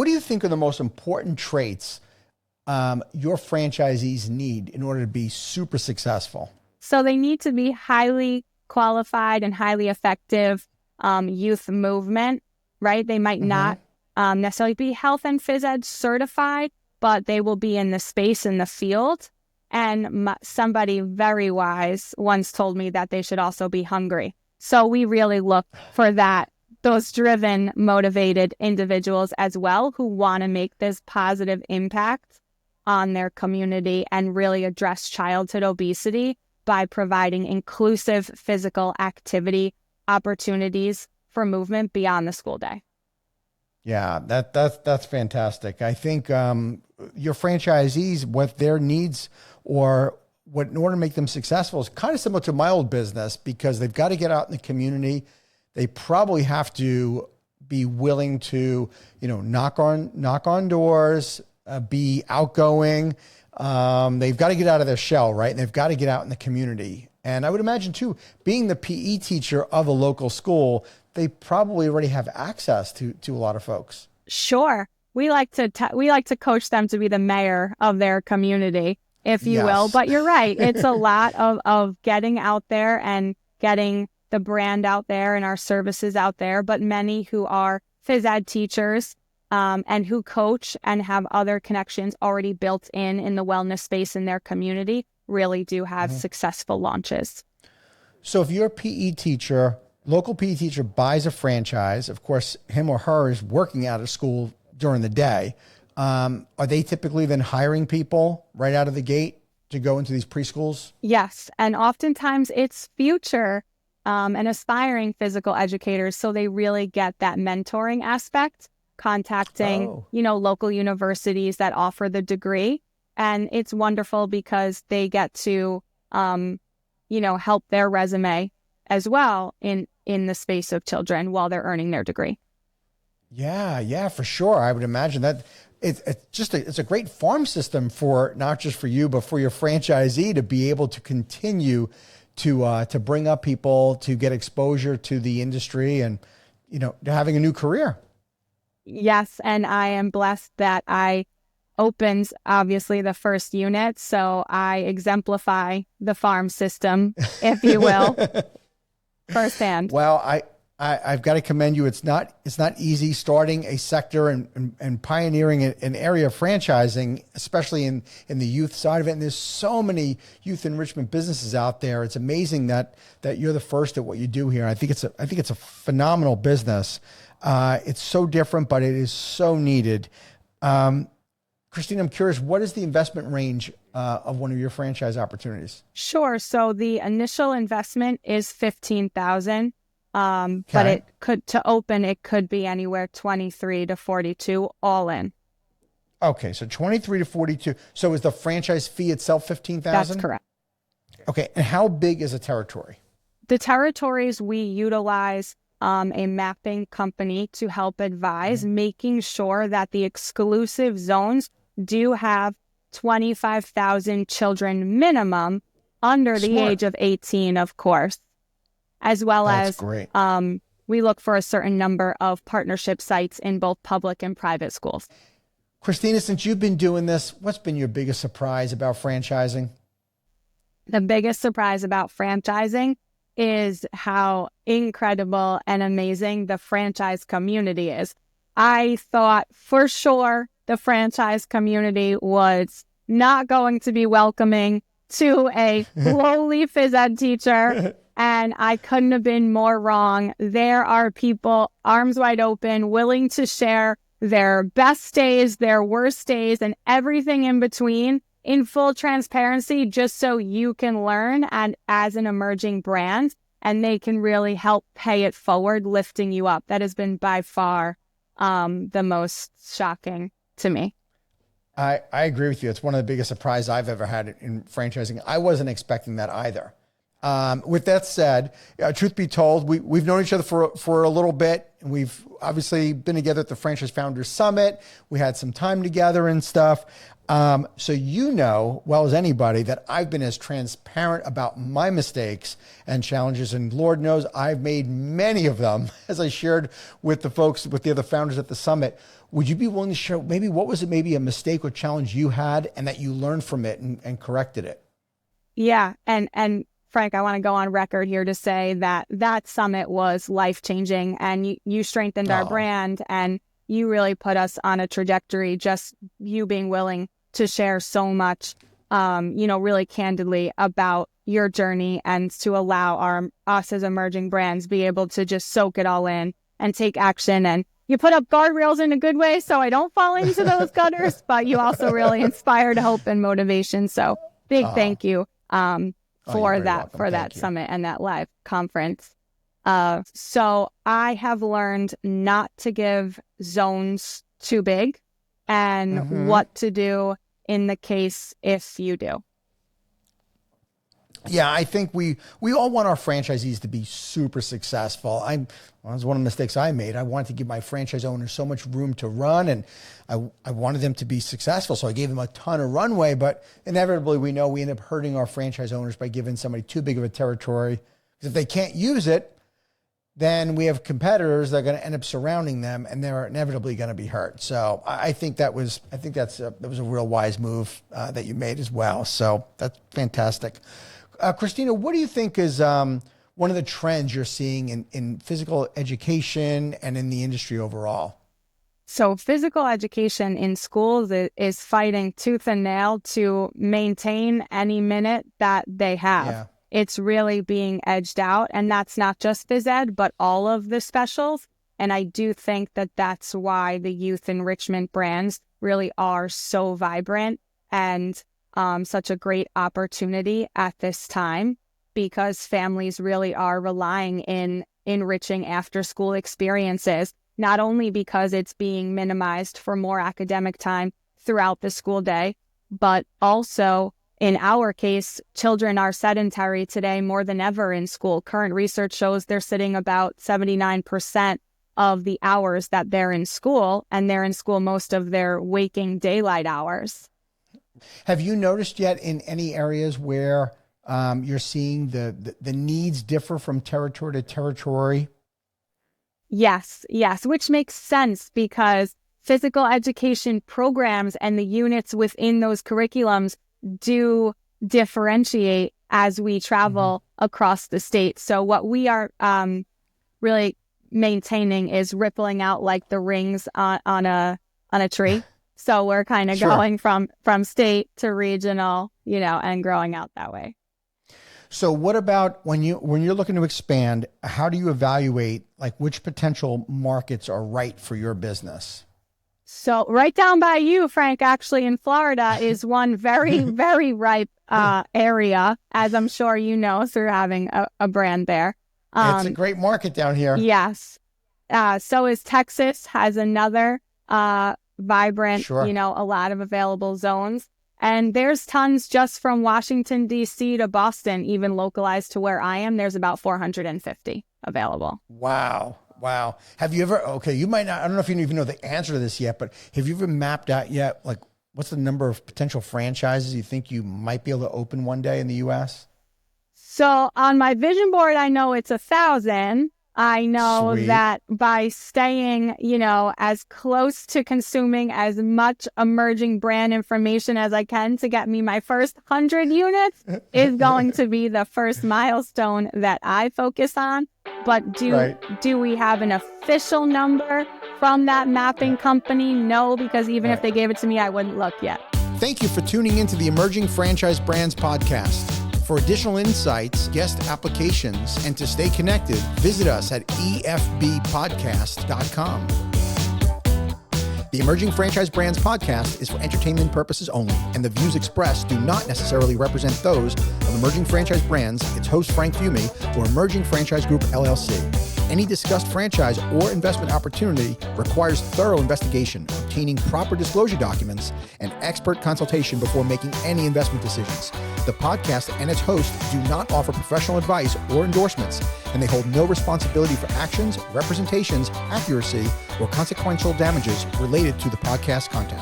what do you think are the most important traits your franchisees need in order to be super successful? So they need to be highly qualified and highly effective youth movement, right? They might not necessarily be health and phys ed certified, but they will be in the space, in the field. And somebody very wise once told me that they should also be hungry. So we really look for those driven, motivated individuals as well who want to make this positive impact on their community and really address childhood obesity by providing inclusive physical activity opportunities for movement beyond the school day. Yeah, that's fantastic. I think your franchisees, what their needs or what in order to make them successful is kind of similar to my old business, because they've got to get out in the community. They probably have to be willing to, knock on doors, be outgoing. They've got to get out of their shell, right? And they've got to get out in the community. And I would imagine too, being the PE teacher of a local school, they probably already have access to a lot of folks. Sure. We like to coach them to be the mayor of their community, if you will. But you're right. It's a lot of getting out there and getting the brand out there and our services out there. But many who are phys ed teachers and who coach and have other connections already built in the wellness space in their community really do have successful launches. So if you're a PE teacher, local PE teacher buys a franchise, of course, him or her is working out of school during the day. Are they typically then hiring people right out of the gate to go into these preschools? Yes. And oftentimes it's future and aspiring physical educators. So they really get that mentoring aspect, contacting, local universities that offer the degree. And it's wonderful because they get to, help their resume as well in the space of children while they're earning their degree. Yeah, for sure. I would imagine that it's a great farm system for not just for you, but for your franchisee to be able to continue to bring up people, to get exposure to the industry and, to having a new career. Yes. And I am blessed that I opened, obviously, the first unit. So I exemplify the farm system, if you will, firsthand. Well, I've got to commend you. It's not easy starting a sector and pioneering an area of franchising, especially in the youth side of it. And there's so many youth enrichment businesses out there. It's amazing that you're the first at what you do here. I think it's a phenomenal business. It's so different, but it is so needed. Christina, I'm curious, what is the investment range of one of your franchise opportunities? Sure. So the initial investment is $15,000. But it could be anywhere 23 to 42 all in. Okay. So 23 to 42. So is the franchise fee itself $15,000? That's correct. Okay. And how big is a territory? The territories, we utilize a mapping company to help advise, making sure that the exclusive zones do have 25,000 children minimum under the age of 18, of course. As well as we look for a certain number of partnership sites in both public and private schools. Christina, since you've been doing this, what's been your biggest surprise about franchising? The biggest surprise about franchising is how incredible and amazing the franchise community is. I thought for sure the franchise community was not going to be welcoming to a lowly phys ed teacher. And I couldn't have been more wrong. There are people arms wide open, willing to share their best days, their worst days, and everything in between in full transparency, just so you can learn and as an emerging brand, and they can really help pay it forward, lifting you up. That has been by far the most shocking to me. I agree with you. It's one of the biggest surprises I've ever had in franchising. I wasn't expecting that either. With that said, truth be told, we've known each other for a little bit. And we've obviously been together at the Franchise Founders Summit. We had some time together and stuff. So well as anybody that I've been as transparent about my mistakes and challenges. And Lord knows I've made many of them, as I shared with the folks, with the other founders at the summit. would you be willing to share maybe what was it, maybe a mistake or challenge you had and that you learned from it and corrected it? Yeah. And Frank, I want to go on record here to say that that summit was life-changing, and you strengthened our brand, and you really put us on a trajectory, just you being willing to share so much, really candidly about your journey, and to allow us as emerging brands be able to just soak it all in and take action. And you put up guardrails in a good way so I don't fall into those gutters, but you also really inspired hope and motivation. So big thank you for that summit and that live conference. So I have learned not to give zones too big, and what to do in the case if you do. Yeah, I think we all want our franchisees to be super successful. That was one of the mistakes I made. I wanted to give my franchise owners so much room to run, and I wanted them to be successful. So I gave them a ton of runway, but inevitably we know we end up hurting our franchise owners by giving somebody too big of a territory. Because if they can't use it, then we have competitors that are going to end up surrounding them, and they're inevitably going to be hurt. So I think that was a real wise move that you made as well. So that's fantastic. Christina, what do you think is one of the trends you're seeing in physical education and in the industry overall? So physical education in schools is fighting tooth and nail to maintain any minute that they have. Yeah. It's really being edged out, and that's not just phys ed, but all of the specials. And I do think that that's why the youth enrichment brands really are so vibrant and such a great opportunity at this time, because families really are relying in enriching after school experiences, not only because it's being minimized for more academic time throughout the school day, but also in our case, children are sedentary today more than ever in school. Current research shows they're sitting about 79% of the hours that they're in school, and they're in school most of their waking daylight hours. Have you noticed yet in any areas where you're seeing the needs differ from territory to territory? Yes, which makes sense, because physical education programs and the units within those curriculums do differentiate as we travel across the state. So what we are really maintaining is rippling out like the rings on a tree. So we're kind of going from state to regional, and growing out that way. So what about when you're looking to expand, how do you evaluate like which potential markets are right for your business? So right down by you, Frank, actually in Florida is one very, very ripe area, as I'm sure you know through having a brand there. It's a great market down here. Yes. So is Texas, has another vibrant, a lot of available zones. And there's tons just from Washington, D.C. to Boston, even localized to where I am. There's about 450 available. Wow. Have you ever, you might not, I don't know if you even know the answer to this yet, but have you ever mapped out yet, like, what's the number of potential franchises you think you might be able to open one day in the U.S.? So on my vision board, I know it's 1,000. I know that by staying, as close to consuming as much emerging brand information as I can to get me my first 100 units is going to be the first milestone that I focus on. But do we have an official number from that mapping company? No, because even if they gave it to me, I wouldn't look yet. Thank you for tuning into the Emerging Franchise Brands podcast. For additional insights, guest applications, and to stay connected, visit us at efbpodcast.com. The Emerging Franchise Brands podcast is for entertainment purposes only, and the views expressed do not necessarily represent those of Emerging Franchise Brands, its host Frank Fiume, or Emerging Franchise Group, LLC. Any discussed franchise or investment opportunity requires thorough investigation, obtaining proper disclosure documents, and expert consultation before making any investment decisions. The podcast and its host do not offer professional advice or endorsements, and they hold no responsibility for actions, representations, accuracy, or consequential damages related to the podcast content.